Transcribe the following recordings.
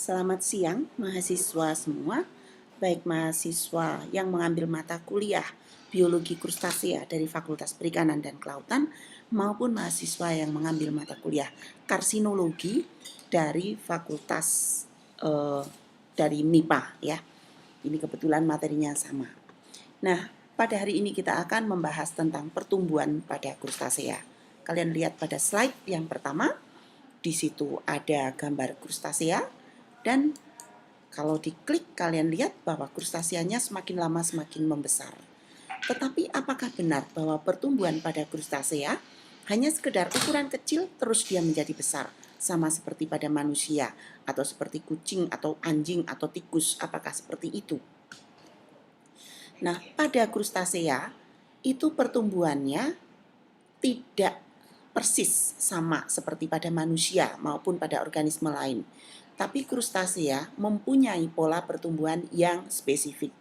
Selamat siang mahasiswa semua, baik mahasiswa yang mengambil mata kuliah Biologi Krustasea dari Fakultas Perikanan dan Kelautan maupun mahasiswa yang mengambil mata kuliah Karsinologi dari Fakultas dari MIPA ya. Ini kebetulan materinya sama. Nah, pada hari ini kita akan membahas tentang pertumbuhan pada Krustasea. Kalian lihat pada slide yang pertama, di situ ada gambar Krustasea dan kalau diklik kalian lihat bahwa krustaseanya semakin lama semakin membesar. Tetapi apakah benar bahwa pertumbuhan pada krustasea hanya sekedar ukuran kecil terus dia menjadi besar, sama seperti pada manusia atau seperti kucing atau anjing atau tikus? Apakah seperti itu? Nah, pada krustasea itu pertumbuhannya tidak persis sama seperti pada manusia maupun pada organisme lain. Tapi krustasea mempunyai pola pertumbuhan yang spesifik.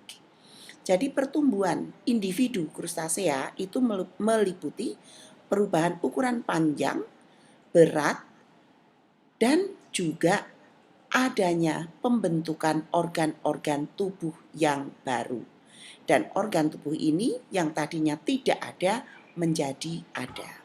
Jadi pertumbuhan individu krustasea itu meliputi perubahan ukuran panjang, berat, dan juga adanya pembentukan organ-organ tubuh yang baru. Dan organ tubuh ini yang tadinya tidak ada menjadi ada.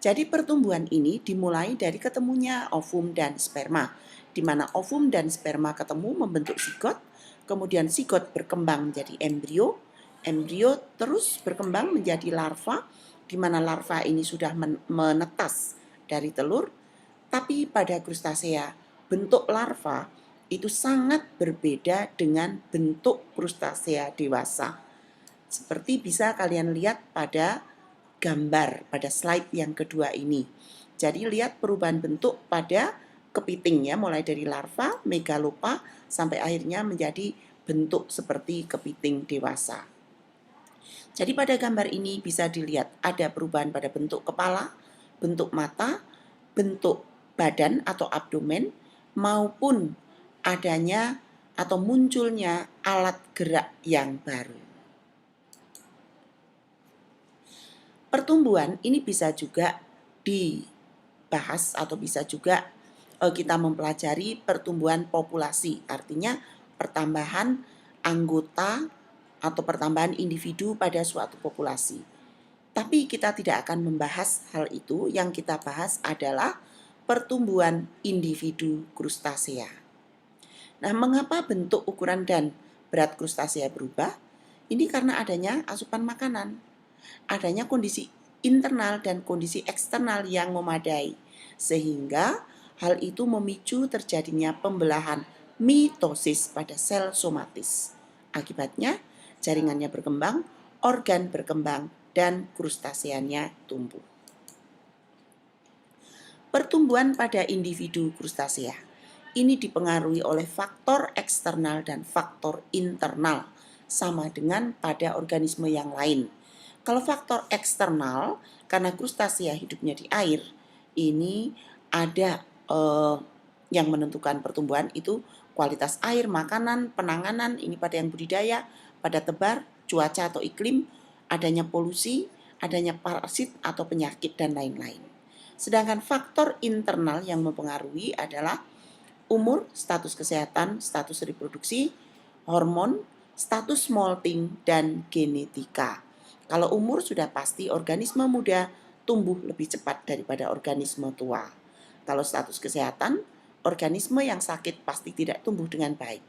Jadi pertumbuhan ini dimulai dari ketemunya ovum dan sperma, di mana ovum dan sperma ketemu membentuk zigot, kemudian zigot berkembang menjadi embrio, embrio terus berkembang menjadi larva, di mana larva ini sudah menetas dari telur, tapi pada krustasea bentuk larva itu sangat berbeda dengan bentuk krustasea dewasa. Seperti bisa kalian lihat pada gambar pada slide yang kedua ini. Jadi lihat perubahan bentuk pada kepiting ya, mulai dari larva, megalopa, sampai akhirnya menjadi bentuk seperti kepiting dewasa. Jadi pada gambar ini bisa dilihat ada perubahan pada bentuk kepala, bentuk mata, bentuk badan atau abdomen, maupun adanya atau munculnya alat gerak yang baru. Pertumbuhan ini bisa juga dibahas atau bisa juga kita mempelajari pertumbuhan populasi, artinya pertambahan anggota atau pertambahan individu pada suatu populasi. Tapi kita tidak akan membahas hal itu, yang kita bahas adalah pertumbuhan individu krustasea. Nah, mengapa bentuk, ukuran, dan berat krustasea berubah? Ini karena adanya asupan makanan, adanya kondisi internal dan kondisi eksternal yang memadai, sehingga hal itu memicu terjadinya pembelahan mitosis pada sel somatis. Akibatnya, jaringannya berkembang, organ berkembang, dan krustaseanya tumbuh. Pertumbuhan pada individu krustasea ini dipengaruhi oleh faktor eksternal dan faktor internal, sama dengan pada organisme yang lain. Kalau faktor eksternal, karena krustasea hidupnya di air, ini ada yang menentukan pertumbuhan itu kualitas air, makanan, penanganan, ini pada yang budidaya, pada tebar, cuaca atau iklim, adanya polusi, adanya parasit atau penyakit, dan lain-lain. Sedangkan faktor internal yang mempengaruhi adalah umur, status kesehatan, status reproduksi, hormon, status molting, dan genetika. Kalau umur sudah pasti organisme muda tumbuh lebih cepat daripada organisme tua. Kalau status kesehatan, organisme yang sakit pasti tidak tumbuh dengan baik.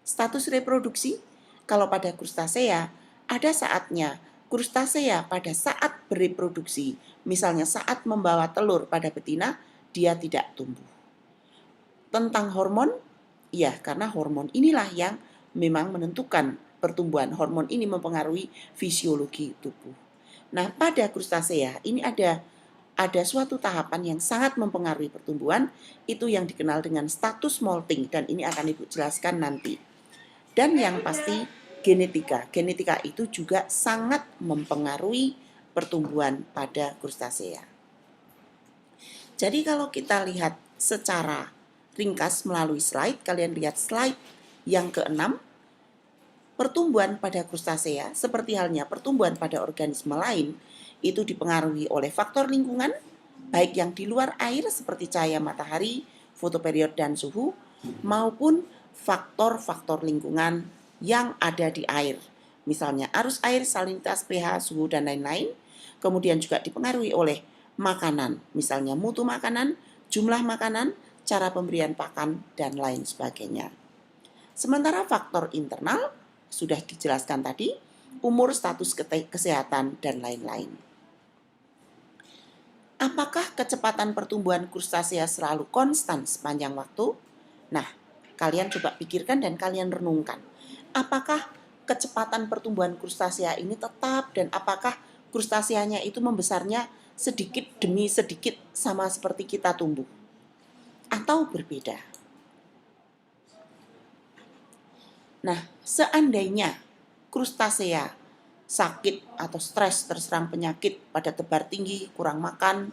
Status reproduksi, kalau pada krustasea, ada saatnya krustasea pada saat bereproduksi, misalnya saat membawa telur pada betina, dia tidak tumbuh. Tentang hormon, ya karena hormon inilah yang memang menentukan pertumbuhan. Hormon ini mempengaruhi fisiologi tubuh. Nah, pada krustasea ini ada suatu tahapan yang sangat mempengaruhi pertumbuhan, itu yang dikenal dengan status molting, dan ini akan Ibu jelaskan nanti. Dan yang pasti genetika. Genetika itu juga sangat mempengaruhi pertumbuhan pada krustasea. Jadi kalau kita lihat secara ringkas melalui slide, kalian lihat slide yang ke-6, pertumbuhan pada krustasea, seperti halnya pertumbuhan pada organisme lain, itu dipengaruhi oleh faktor lingkungan, baik yang di luar air seperti cahaya matahari, fotoperiod, dan suhu, maupun faktor-faktor lingkungan yang ada di air. Misalnya arus air, salinitas, pH, suhu, dan lain-lain. Kemudian juga dipengaruhi oleh makanan, misalnya mutu makanan, jumlah makanan, cara pemberian pakan, dan lain sebagainya. Sementara faktor internal sudah dijelaskan tadi, umur, status kesehatan, dan lain-lain. Apakah kecepatan pertumbuhan krustasea selalu konstan sepanjang waktu? Nah, kalian coba pikirkan dan kalian renungkan. Apakah kecepatan pertumbuhan krustasea ini tetap dan apakah krustaseanya itu membesarnya sedikit demi sedikit sama seperti kita tumbuh? Atau berbeda? Nah, seandainya krustasea sakit atau stres terserang penyakit pada tebar tinggi, kurang makan,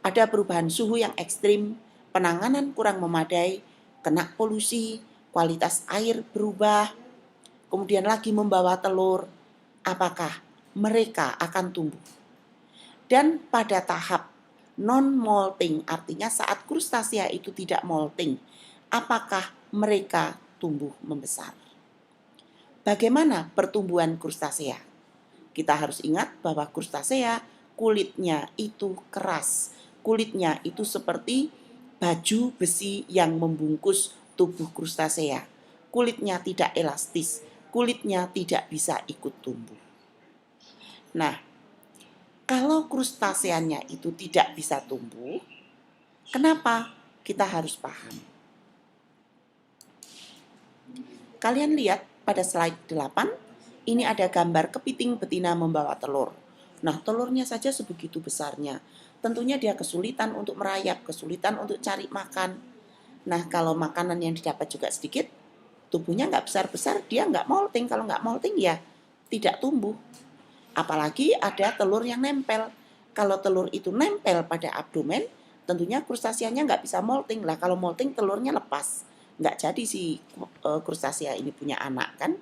ada perubahan suhu yang ekstrim, penanganan kurang memadai, kena polusi, kualitas air berubah, kemudian lagi membawa telur, apakah mereka akan tumbuh? Dan pada tahap non-molting, artinya saat krustasea itu tidak molting, apakah mereka tumbuh membesar? Bagaimana pertumbuhan krustasea? Kita harus ingat bahwa krustasea kulitnya itu keras. Kulitnya itu seperti baju besi yang membungkus tubuh krustasea. Kulitnya tidak elastis, kulitnya tidak bisa ikut tumbuh. Nah, kalau krustaseanya itu tidak bisa tumbuh, kenapa? Kita harus paham. Kalian lihat pada slide 8, ini ada gambar kepiting betina membawa telur. Nah, telurnya saja sebegitu besarnya. Tentunya dia kesulitan untuk merayap, kesulitan untuk cari makan. Nah, kalau makanan yang didapat juga sedikit, tubuhnya nggak besar-besar, dia nggak molting. Kalau nggak molting ya tidak tumbuh. Apalagi ada telur yang nempel. Kalau telur itu nempel pada abdomen, tentunya krustaseanya nggak bisa molting. Lah, kalau molting telurnya lepas. Nggak jadi si krustasea ini punya anak kan.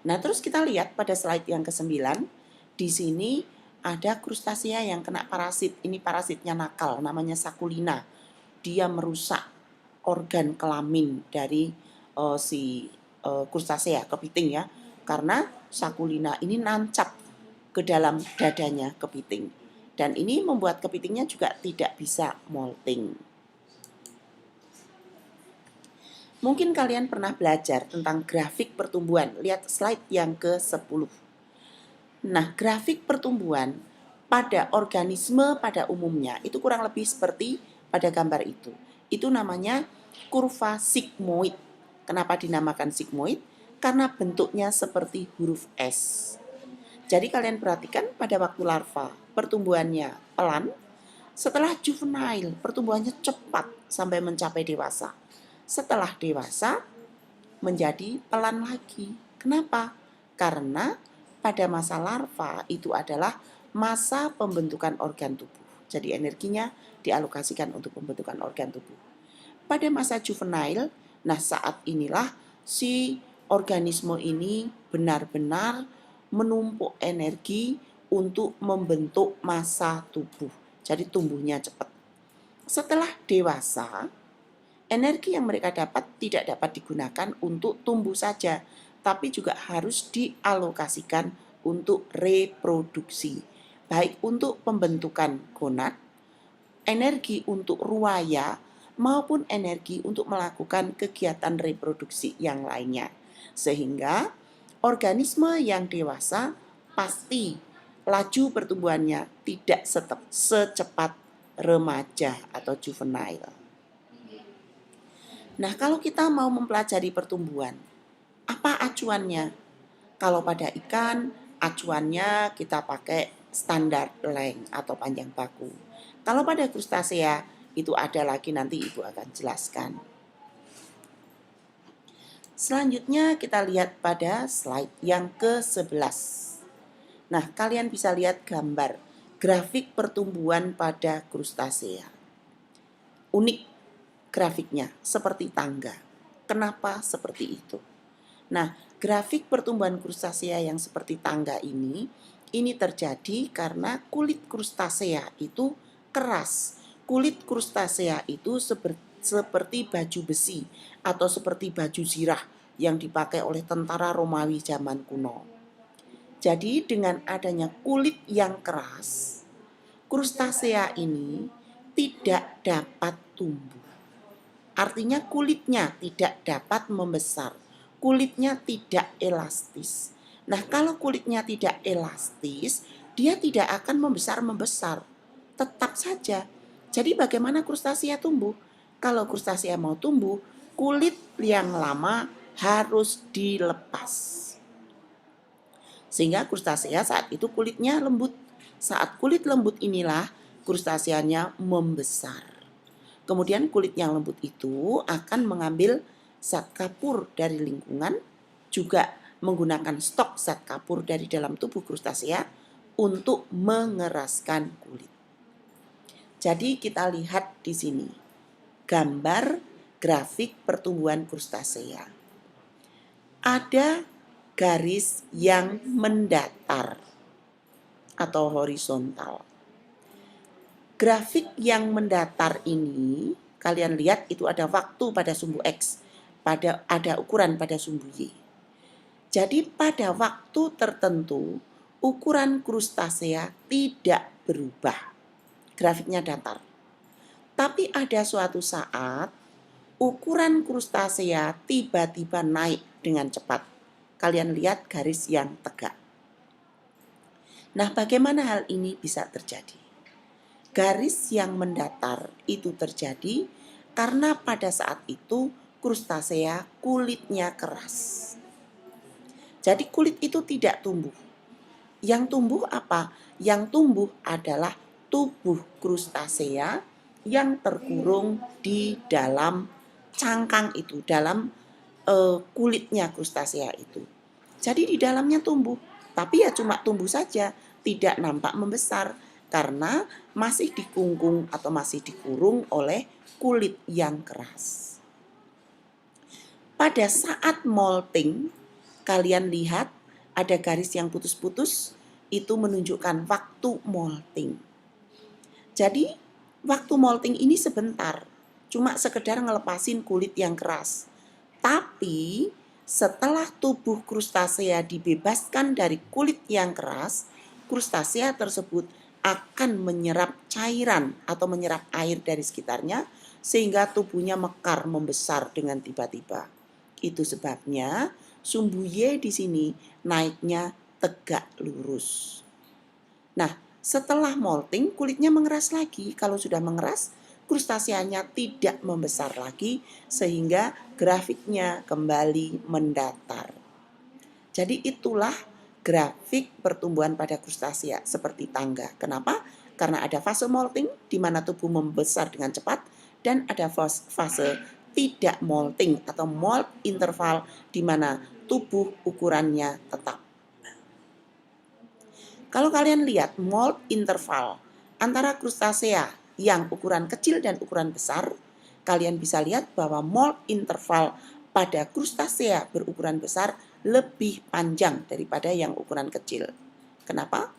Nah, terus kita lihat pada slide yang ke-9, di sini ada krustasea yang kena parasit. Ini parasitnya nakal, namanya sakulina. Dia merusak organ kelamin dari si krustasea, kepiting ya. Karena sakulina ini nancap ke dalam dadanya kepiting. Dan ini membuat kepitingnya juga tidak bisa molting. Mungkin kalian pernah belajar tentang grafik pertumbuhan. Lihat slide yang ke-10. Nah, grafik pertumbuhan pada organisme pada umumnya itu kurang lebih seperti pada gambar itu. Itu namanya kurva sigmoid. Kenapa dinamakan sigmoid? Karena bentuknya seperti huruf S. Jadi kalian perhatikan pada waktu larva, pertumbuhannya pelan. Setelah juvenile, pertumbuhannya cepat sampai mencapai dewasa. Setelah dewasa, menjadi pelan lagi. Kenapa? Karena pada masa larva itu adalah masa pembentukan organ tubuh. Jadi energinya dialokasikan untuk pembentukan organ tubuh. Pada masa juvenile, nah saat inilah si organisme ini benar-benar menumpuk energi untuk membentuk massa tubuh. Jadi tumbuhnya cepat. Setelah dewasa, energi yang mereka dapat tidak dapat digunakan untuk tumbuh saja, tapi juga harus dialokasikan untuk reproduksi, baik untuk pembentukan gonad, energi untuk ruaya, maupun energi untuk melakukan kegiatan reproduksi yang lainnya. Sehingga organisme yang dewasa pasti laju pertumbuhannya tidak secepat remaja atau juvenile. Nah, kalau kita mau mempelajari pertumbuhan, apa acuannya? Kalau pada ikan, acuannya kita pakai standar length atau panjang baku. Kalau pada krustasea, itu ada lagi nanti Ibu akan jelaskan. Selanjutnya kita lihat pada slide yang ke-11. Nah, kalian bisa lihat gambar grafik pertumbuhan pada krustasea. Unik grafiknya seperti tangga. Kenapa seperti itu? Nah, grafik pertumbuhan krustasea yang seperti tangga ini terjadi karena kulit krustasea itu keras. Kulit krustasea itu seperti baju besi atau seperti baju zirah yang dipakai oleh tentara Romawi zaman kuno. Jadi dengan adanya kulit yang keras, krustasea ini tidak dapat tumbuh. Artinya kulitnya tidak dapat membesar, kulitnya tidak elastis. Nah, kalau kulitnya tidak elastis, dia tidak akan membesar-membesar, tetap saja. Jadi bagaimana krustasea tumbuh? Kalau krustasea mau tumbuh, kulit yang lama harus dilepas. Sehingga krustasea saat itu kulitnya lembut. Saat kulit lembut inilah krustaseanya membesar. Kemudian kulit yang lembut itu akan mengambil zat kapur dari lingkungan, juga menggunakan stok zat kapur dari dalam tubuh krustasea untuk mengeraskan kulit. Jadi kita lihat di sini gambar grafik pertumbuhan krustasea. Ada garis yang mendatar atau horizontal. Grafik yang mendatar ini, kalian lihat itu ada waktu pada sumbu X, ada ukuran pada sumbu Y. Jadi pada waktu tertentu, ukuran krustasea tidak berubah. Grafiknya datar. Tapi ada suatu saat, ukuran krustasea tiba-tiba naik dengan cepat. Kalian lihat garis yang tegak. Nah, bagaimana hal ini bisa terjadi? Garis yang mendatar itu terjadi karena pada saat itu krustasea kulitnya keras. Jadi kulit itu tidak tumbuh. Yang tumbuh apa? Yang tumbuh adalah tubuh krustasea yang terkurung di dalam cangkang itu, dalam kulitnya krustasea itu. Jadi di dalamnya tumbuh, tapi ya cuma tumbuh saja, tidak nampak membesar karena masih dikungkung atau masih dikurung oleh kulit yang keras. Pada saat molting, kalian lihat ada garis yang putus-putus, itu menunjukkan waktu molting. Jadi waktu molting ini sebentar, cuma sekedar ngelepasin kulit yang keras. Tapi setelah tubuh krustasea dibebaskan dari kulit yang keras, krustasea tersebut akan menyerap cairan atau menyerap air dari sekitarnya sehingga tubuhnya mekar membesar dengan tiba-tiba. Itu sebabnya sumbu Y di sini naiknya tegak lurus. Nah, setelah molting kulitnya mengeras lagi. Kalau sudah mengeras, krustaseanya tidak membesar lagi sehingga grafiknya kembali mendatar. Jadi itulah grafik pertumbuhan pada krustasea seperti tangga. Kenapa? Karena ada fase molting di mana tubuh membesar dengan cepat dan ada fase tidak molting atau molt interval di mana tubuh ukurannya tetap. Kalau kalian lihat molt interval antara krustasea yang ukuran kecil dan ukuran besar, kalian bisa lihat bahwa molt interval pada krustasea berukuran besar lebih panjang daripada yang ukuran kecil. Kenapa?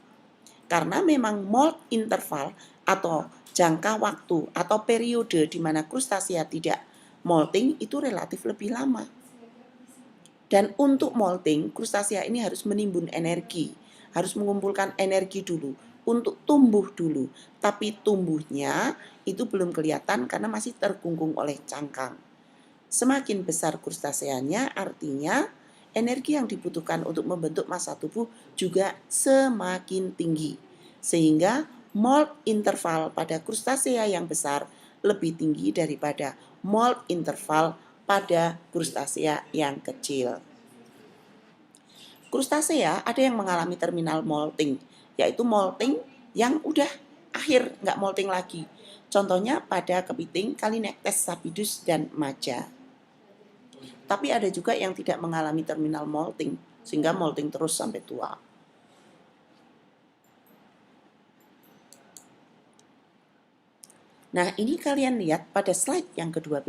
Karena memang molt interval atau jangka waktu atau periode di mana krustasea tidak molting itu relatif lebih lama. Dan untuk molting, krustasea ini harus menimbun energi, harus mengumpulkan energi dulu untuk tumbuh dulu. Tapi tumbuhnya itu belum kelihatan karena masih terkungkung oleh cangkang. Semakin besar krustaseanya, artinya energi yang dibutuhkan untuk membentuk massa tubuh juga semakin tinggi. Sehingga molt interval pada krustasea yang besar lebih tinggi daripada molt interval pada krustasea yang kecil. Krustasea ada yang mengalami terminal molting, yaitu molting yang udah akhir nggak molting lagi. Contohnya pada kepiting Calinectes sapidus dan maja. Tapi ada juga yang tidak mengalami terminal molting, sehingga molting terus sampai tua. Nah, ini kalian lihat pada slide yang ke-12,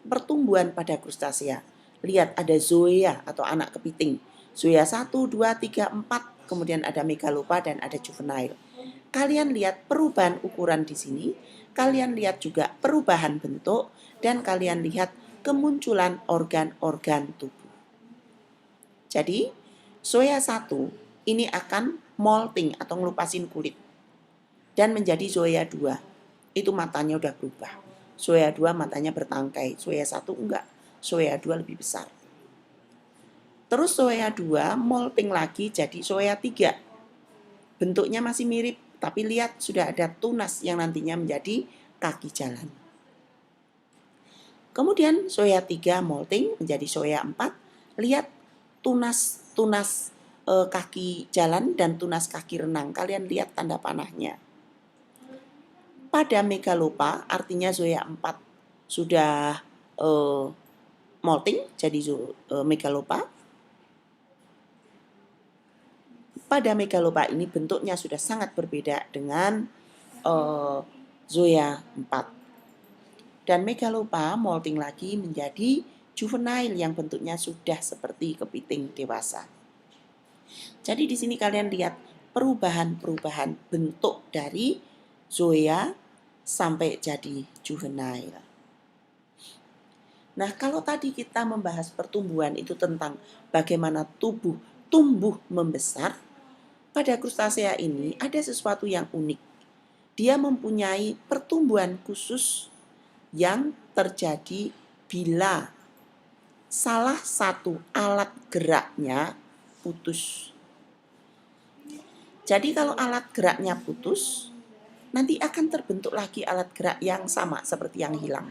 pertumbuhan pada krustasea. Lihat ada zoea atau anak kepiting. Zoea 1, 2, 3, 4, kemudian ada megalopa dan ada juvenile. Kalian lihat perubahan ukuran di sini kalian lihat juga perubahan bentuk, dan kalian lihat kemunculan organ-organ tubuh. Jadi, zoea 1 ini akan molting atau ngelupasin kulit. Dan menjadi zoea 2. Itu matanya udah berubah. Zoea 2 matanya bertangkai, zoea 1 enggak. Zoea 2 lebih besar. Terus zoea 2 molting lagi jadi zoea 3. Bentuknya masih mirip, tapi lihat sudah ada tunas yang nantinya menjadi kaki jalan. Kemudian zoea 3 molting menjadi zoea 4. Lihat tunas kaki jalan dan tunas kaki renang. Kalian lihat tanda panahnya. Pada megalopa, artinya zoea 4 sudah molting jadi megalopa. Pada megalopa ini bentuknya sudah sangat berbeda dengan zoea 4. Dan megalopa molting lagi menjadi juvenile yang bentuknya sudah seperti kepiting dewasa. Jadi di sini kalian lihat perubahan-perubahan bentuk dari zoea sampai jadi juvenile. Nah, kalau tadi kita membahas pertumbuhan itu tentang bagaimana tubuh tumbuh membesar, pada krustasea ini ada sesuatu yang unik. Dia mempunyai pertumbuhan khusus yang terjadi bila salah satu alat geraknya putus. Jadi kalau alat geraknya putus, nanti akan terbentuk lagi alat gerak yang sama seperti yang hilang.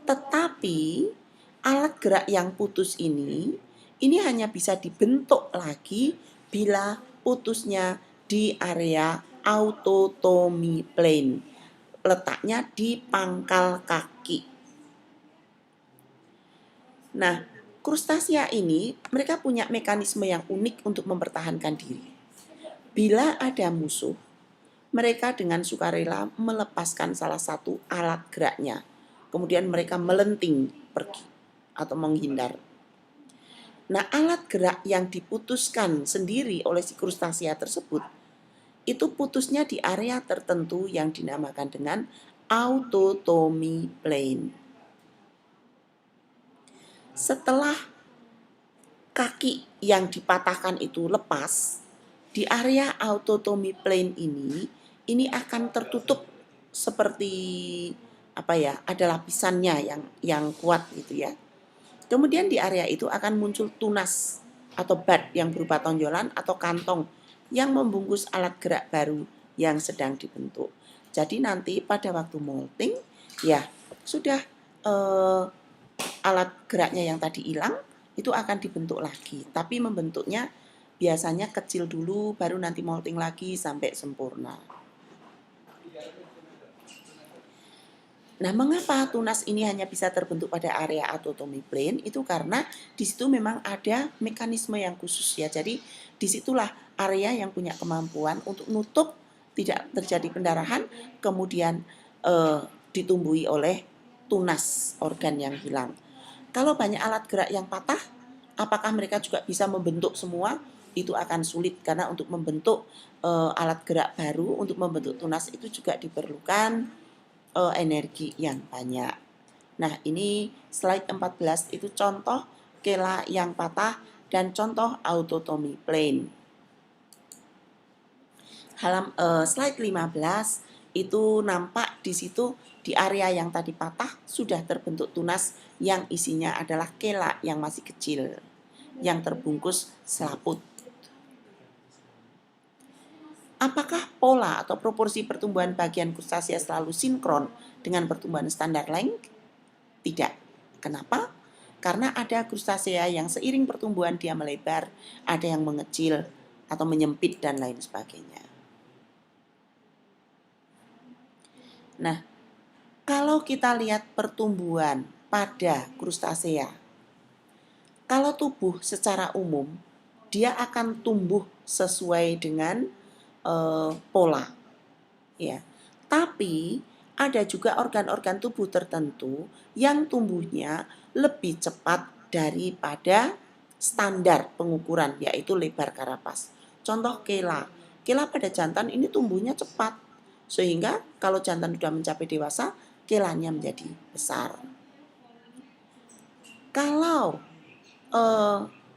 Tetapi alat gerak yang putus ini hanya bisa dibentuk lagi bila putusnya di area autotomy plane. Letaknya di pangkal kaki. Nah, krustasea ini mereka punya mekanisme yang unik untuk mempertahankan diri. Bila ada musuh, mereka dengan sukarela melepaskan salah satu alat geraknya. Kemudian mereka melenting pergi atau menghindar. Nah, alat gerak yang diputuskan sendiri oleh si krustasea tersebut itu putusnya di area tertentu yang dinamakan dengan autotomy plane. Setelah kaki yang dipatahkan itu lepas, di area autotomy plane ini akan tertutup seperti ada lapisannya yang kuat gitu ya. Kemudian di area itu akan muncul tunas atau bud yang berupa tonjolan atau kantong yang membungkus alat gerak baru yang sedang dibentuk. Jadi nanti pada waktu molting, ya sudah alat geraknya yang tadi hilang, itu akan dibentuk lagi. Tapi membentuknya biasanya kecil dulu, baru nanti molting lagi sampai sempurna. Nah, mengapa tunas ini hanya bisa terbentuk pada area autotomy plane? Itu karena di situ memang ada mekanisme yang khusus ya. Jadi disitulah area yang punya kemampuan untuk nutup tidak terjadi pendarahan, kemudian ditumbuhi oleh tunas organ yang hilang. Kalau banyak alat gerak yang patah, apakah mereka juga bisa membentuk semua? Itu akan sulit karena untuk membentuk alat gerak baru, untuk membentuk tunas itu juga diperlukan energi yang banyak. Nah, ini slide 14 itu contoh kela yang patah dan contoh autotomy plane. Slide 15 itu nampak di situ di area yang tadi patah sudah terbentuk tunas yang isinya adalah kela yang masih kecil yang terbungkus selaput. Apakah pola atau proporsi pertumbuhan bagian krustasea selalu sinkron dengan pertumbuhan standar length? Tidak. Kenapa? Karena ada krustasea yang seiring pertumbuhan dia melebar, ada yang mengecil atau menyempit dan lain sebagainya. Nah, kalau kita lihat pertumbuhan pada krustasea, kalau tubuh secara umum, dia akan tumbuh sesuai dengan pola. Ya. Tapi ada juga organ-organ tubuh tertentu yang tumbuhnya lebih cepat daripada standar pengukuran, yaitu lebar karapas. Contoh kela. Kela pada jantan ini tumbuhnya cepat. Sehingga kalau jantan sudah mencapai dewasa, kelanya menjadi besar. Kalau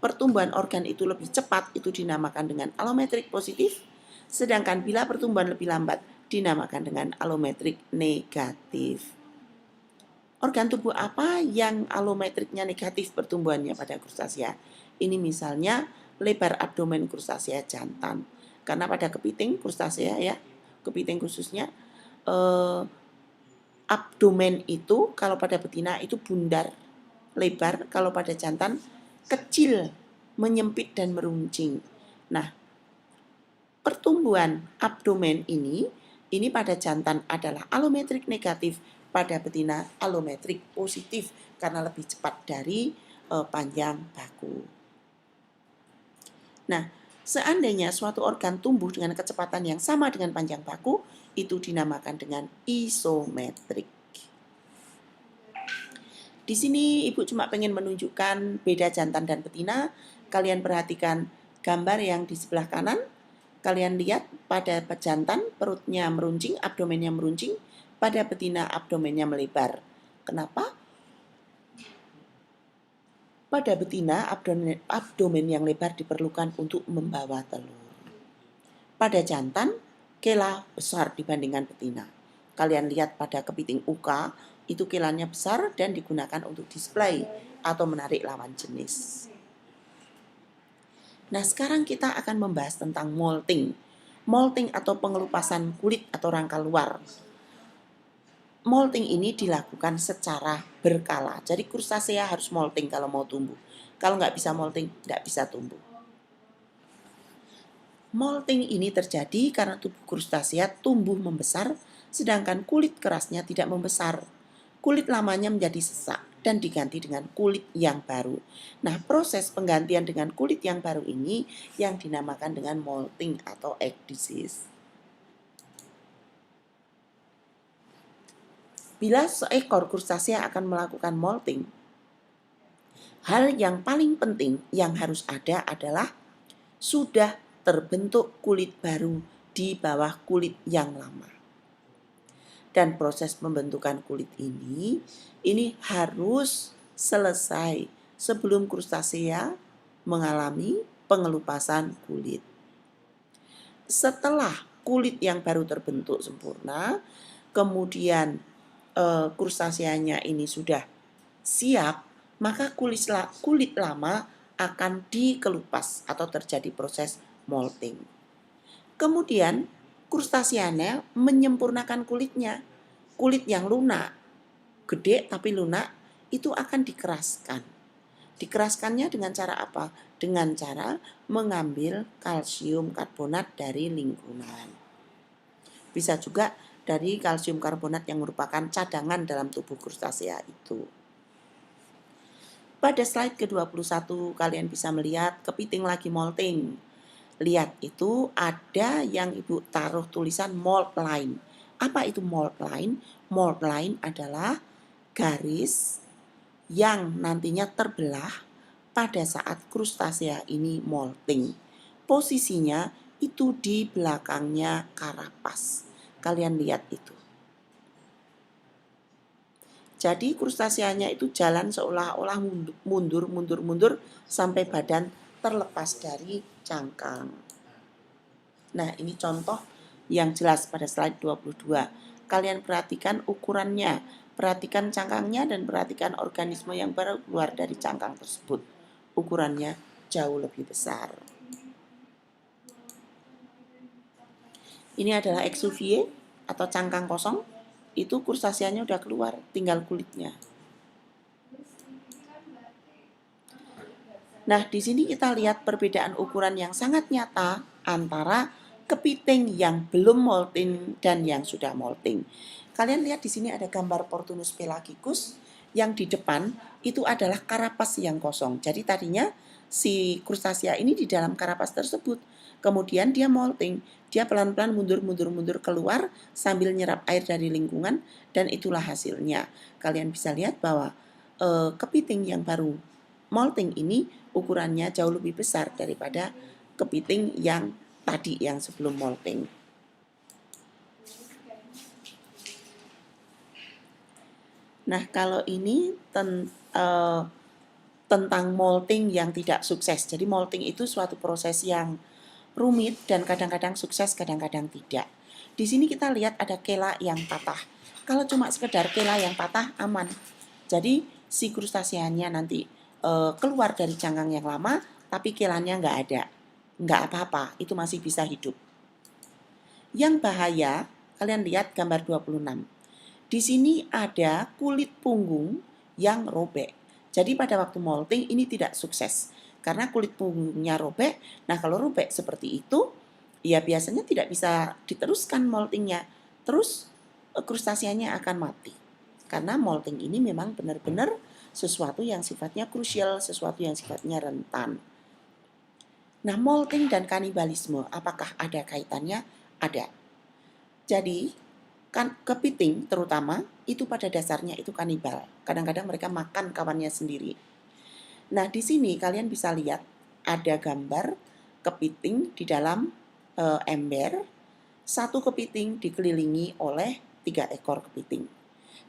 pertumbuhan organ itu lebih cepat, itu dinamakan dengan alometrik positif. Sedangkan bila pertumbuhan lebih lambat, dinamakan dengan alometrik negatif. Organ tubuh apa yang alometriknya negatif pertumbuhannya pada krustasea? Ini misalnya lebar abdomen krustasea jantan. Karena pada kepiting krustasea ya, kepiting khususnya abdomen itu kalau pada betina itu bundar, lebar, kalau pada jantan kecil, menyempit dan meruncing. Nah, pertumbuhan abdomen ini pada jantan adalah alometrik negatif, pada betina alometrik positif karena lebih cepat dari panjang baku. Nah, seandainya suatu organ tumbuh dengan kecepatan yang sama dengan panjang baku, itu dinamakan dengan isometrik. Di sini Ibu cuma pengen menunjukkan beda jantan dan betina. Kalian perhatikan gambar yang di sebelah kanan. Kalian lihat pada jantan perutnya meruncing, abdomennya meruncing. Pada betina abdomennya melebar. Kenapa? Pada betina abdomen yang lebar diperlukan untuk membawa telur. Pada jantan, kela besar dibandingkan betina. Kalian lihat pada kepiting uka, itu kelanya besar dan digunakan untuk display atau menarik lawan jenis. Nah, sekarang kita akan membahas tentang molting. Molting atau pengelupasan kulit atau rangka luar. Molting ini dilakukan secara berkala. Jadi krustasea harus molting kalau mau tumbuh. Kalau nggak bisa molting, nggak bisa tumbuh. Molting ini terjadi karena tubuh krustasea tumbuh membesar, sedangkan kulit kerasnya tidak membesar. Kulit lamanya menjadi sesak dan diganti dengan kulit yang baru. Nah, proses penggantian dengan kulit yang baru ini yang dinamakan dengan molting atau egg disease. Bila seekor krustasea akan melakukan molting, hal yang paling penting yang harus ada adalah sudah terbentuk kulit baru di bawah kulit yang lama. Dan proses pembentukan kulit ini harus selesai sebelum krustasea mengalami pengelupasan kulit. Setelah kulit yang baru terbentuk sempurna, kemudian krustaseanya ini sudah siap, maka kulit lama akan dikelupas atau terjadi proses molting. Kemudian krustaseanya menyempurnakan kulitnya. Kulit yang lunak, gede tapi lunak, itu akan dikeraskan. Dikeraskannya dengan cara apa? Dengan cara mengambil kalsium karbonat dari lingkungan. Bisa juga dari kalsium karbonat yang merupakan cadangan dalam tubuh krustasea itu. Pada slide ke-21 kalian bisa melihat kepiting lagi molting. Lihat itu ada yang Ibu taruh tulisan mold line. Apa itu mold line? Mold line adalah garis yang nantinya terbelah pada saat krustasea ini molting. Posisinya itu di belakangnya karapas. Kalian lihat itu. Jadi krustaseanya itu jalan seolah-olah mundur sampai badan terlepas dari cangkang. Nah, ini contoh yang jelas pada slide 22. Kalian perhatikan ukurannya, perhatikan cangkangnya dan perhatikan organisme yang baru keluar dari cangkang tersebut. Ukurannya jauh lebih besar. Ini adalah exuvie atau cangkang kosong. Itu krustaseanya udah keluar, tinggal kulitnya. Nah, di sini kita lihat perbedaan ukuran yang sangat nyata antara kepiting yang belum molting dan yang sudah molting. Kalian lihat di sini ada gambar Portunus pelagicus, yang di depan itu adalah karapas yang kosong. Jadi tadinya si krustasea ini di dalam karapas tersebut. Kemudian dia molting, dia pelan-pelan mundur keluar sambil nyerap air dari lingkungan dan itulah hasilnya. Kalian bisa lihat bahwa kepiting yang baru molting ini ukurannya jauh lebih besar daripada kepiting yang tadi yang sebelum molting. Nah, kalau ini tentang molting yang tidak sukses. Jadi molting itu suatu proses yang rumit dan kadang-kadang sukses, kadang-kadang tidak. Di sini kita lihat ada kela yang patah. Kalau cuma sekedar kela yang patah, aman. Jadi si krustasianya nanti keluar dari cangkang yang lama, tapi kelanya nggak ada. Nggak apa-apa, itu masih bisa hidup. Yang bahaya, kalian lihat gambar 26. Di sini ada kulit punggung yang robek. Jadi pada waktu molting ini tidak sukses. Karena kulit punggungnya robek, nah kalau robek seperti itu, ya biasanya tidak bisa diteruskan moltingnya. Terus krustasianya akan mati. Karena molting ini memang benar-benar sesuatu yang sifatnya krusial, sesuatu yang sifatnya rentan. Nah, molting dan kanibalisme, apakah ada kaitannya? Ada. Jadi, kan kepiting terutama itu pada dasarnya itu kanibal. Kadang-kadang mereka makan kawannya sendiri. Nah, di sini kalian bisa lihat ada gambar kepiting di dalam ember. Satu kepiting dikelilingi oleh 3 ekor kepiting.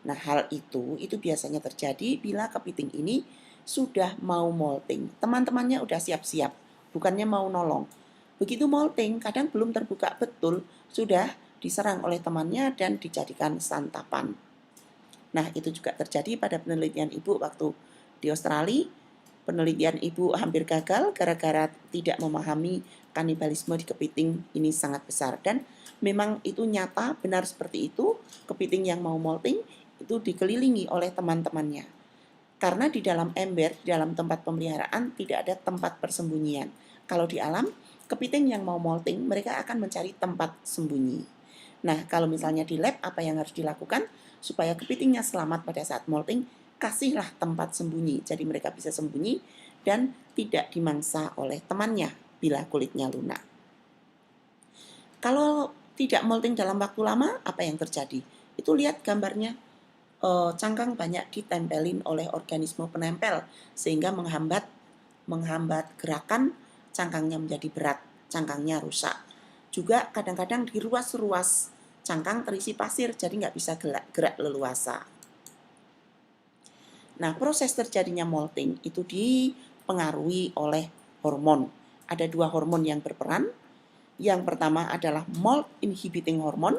Nah, hal itu biasanya terjadi bila kepiting ini sudah mau molting. Teman-temannya udah siap-siap, bukannya mau nolong. Begitu molting, kadang belum terbuka betul, sudah diserang oleh temannya dan dijadikan santapan. Nah, itu juga terjadi pada penelitian ibu waktu di Australia. Penelitian ibu hampir gagal gara-gara tidak memahami kanibalisme di kepiting ini sangat besar. Dan memang itu nyata, benar seperti itu. Kepiting yang mau molting itu dikelilingi oleh teman-temannya. Karena di dalam ember, di dalam tempat pemeliharaan tidak ada tempat persembunyian. Kalau di alam, kepiting yang mau molting, mereka akan mencari tempat sembunyi. Nah, kalau misalnya di lab, apa yang harus dilakukan? Supaya kepitingnya selamat pada saat molting, kasihlah tempat sembunyi. Jadi mereka bisa sembunyi dan tidak dimangsa oleh temannya bila kulitnya lunak. Kalau tidak molting dalam waktu lama, apa yang terjadi? Itu lihat gambarnya, cangkang banyak ditempelin oleh organisme penempel sehingga menghambat gerakan cangkangnya menjadi berat, cangkangnya rusak. Juga kadang-kadang di ruas-ruas cangkang terisi pasir jadi nggak bisa gerak leluasa. Nah, proses terjadinya molting itu dipengaruhi oleh hormon. Ada 2 hormon yang berperan. Yang pertama adalah molt inhibiting hormone.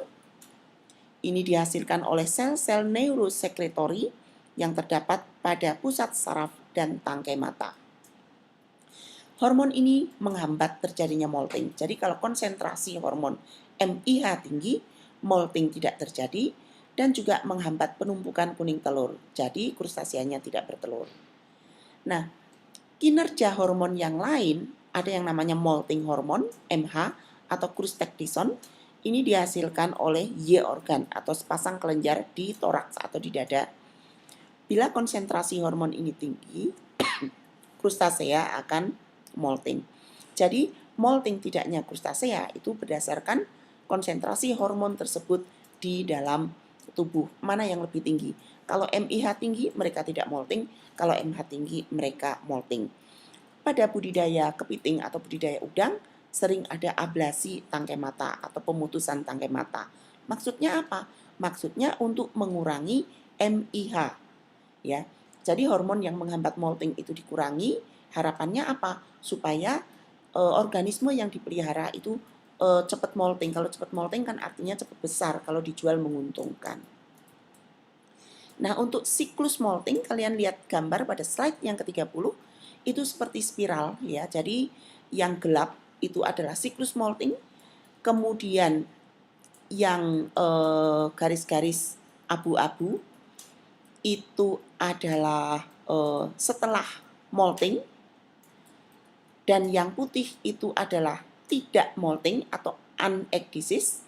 Ini dihasilkan oleh sel-sel neurosekretory yang terdapat pada pusat saraf dan tangkai mata. Hormon ini menghambat terjadinya molting. Jadi kalau konsentrasi hormon MIH tinggi, molting tidak terjadi dan juga menghambat penumpukan kuning telur. Jadi krustasianya tidak bertelur. Nah, kinerja hormon yang lain ada yang namanya molting hormon MH atau krustektison. Ini dihasilkan oleh Y organ atau sepasang kelenjar di toraks atau di dada. Bila konsentrasi hormon ini tinggi, krustasea akan molting. Jadi, molting tidaknya krustasea itu berdasarkan konsentrasi hormon tersebut di dalam tubuh. Mana yang lebih tinggi? Kalau MIH tinggi, mereka tidak molting. Kalau MH tinggi, mereka molting. Pada budidaya kepiting atau budidaya udang, sering ada ablasi tangkai mata atau pemutusan tangkai mata. Maksudnya apa? Maksudnya untuk mengurangi MIH. Ya, jadi hormon yang menghambat molting itu dikurangi. Harapannya apa? Supaya organisme yang dipelihara itu cepat molting. Kalau cepat molting kan artinya cepat besar. Kalau dijual menguntungkan. Nah, untuk siklus molting, kalian lihat gambar pada slide yang ke-30, itu seperti spiral ya. Jadi yang gelap itu adalah siklus molting, kemudian yang garis-garis abu-abu itu adalah setelah molting, dan yang putih itu adalah tidak molting atau anekdisis.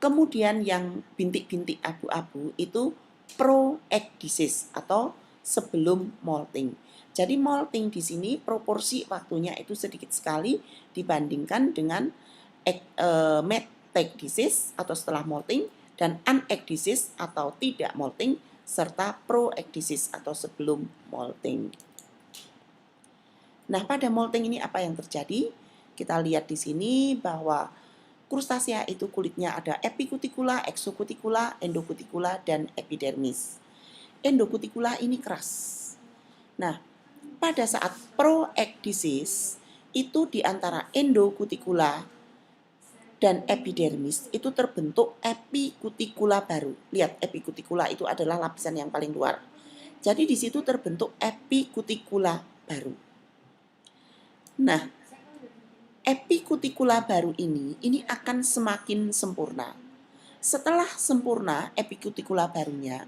Kemudian yang bintik-bintik abu-abu itu proekdisis atau sebelum molting. Jadi molting di sini proporsi waktunya itu sedikit sekali dibandingkan dengan metekdisis atau setelah molting dan anekdisis atau tidak molting serta proekdisis atau sebelum molting. Nah, pada molting ini apa yang terjadi? Kita lihat di sini bahwa krustasea itu kulitnya ada epikutikula, eksokutikula, endokutikula, dan epidermis. endokutikula ini keras. Nah, pada saat proekdisis itu di antara endokutikula dan epidermis itu terbentuk epikutikula baru. Lihat, epikutikula itu adalah lapisan yang paling luar. Jadi di situ terbentuk epikutikula baru. Nah, epikutikula baru ini akan semakin sempurna. Setelah sempurna epikutikula barunya,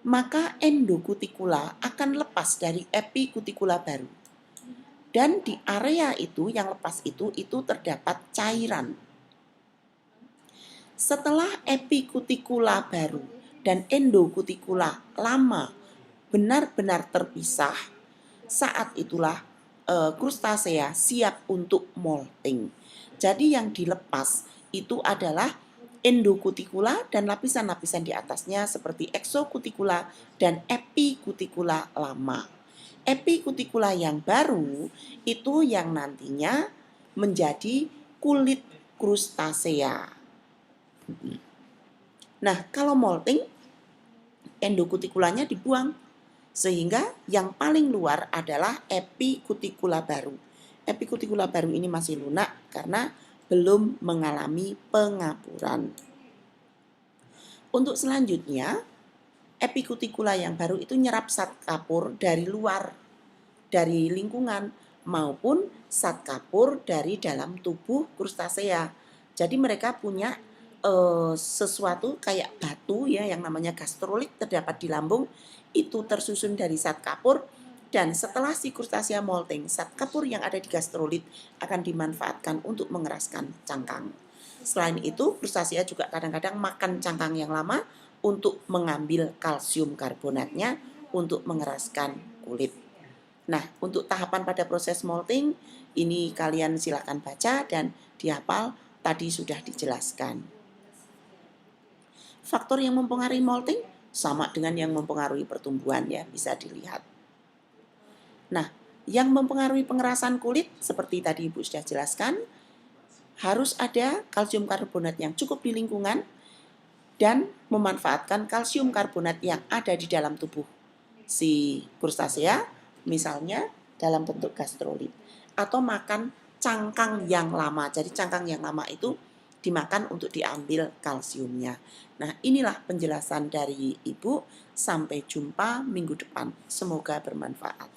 maka endokutikula akan lepas dari epikutikula baru. Dan di area itu yang lepas itu terdapat cairan. Setelah epikutikula baru dan endokutikula lama benar-benar terpisah, saat itulah krustasea siap untuk molting. Jadi yang dilepas itu adalah endokutikula dan lapisan-lapisan di atasnya seperti eksokutikula dan epikutikula lama. Epikutikula yang baru itu yang nantinya menjadi kulit krustasea. Nah, kalau molting, endokutikulanya dibuang, sehingga yang paling luar adalah epikutikula baru. Epikutikula baru ini masih lunak karena belum mengalami pengapuran. Untuk selanjutnya, epikutikula yang baru itu nyerap zat kapur dari luar, dari lingkungan, maupun zat kapur dari dalam tubuh krustasea. Jadi mereka punya sesuatu kayak batu ya yang namanya gastrolit terdapat di lambung, itu tersusun dari zat kapur, dan setelah si krustasea molting, zat kapur yang ada di gastrolit akan dimanfaatkan untuk mengeraskan cangkang. Selain itu, krustasea juga kadang-kadang makan cangkang yang lama untuk mengambil kalsium karbonatnya untuk mengeraskan kulit. Nah, untuk tahapan pada proses molting, ini kalian silakan baca dan dihafal, tadi sudah dijelaskan. Faktor yang mempengaruhi molting sama dengan yang mempengaruhi pertumbuhan ya, bisa dilihat. Nah, yang mempengaruhi pengerasan kulit seperti tadi Ibu sudah jelaskan, harus ada kalsium karbonat yang cukup di lingkungan dan memanfaatkan kalsium karbonat yang ada di dalam tubuh si krustasea, misalnya dalam bentuk gastrolit, atau makan cangkang yang lama. Jadi cangkang yang lama itu dimakan untuk diambil kalsiumnya. Nah, inilah penjelasan dari Ibu. Sampai jumpa minggu depan. Semoga bermanfaat.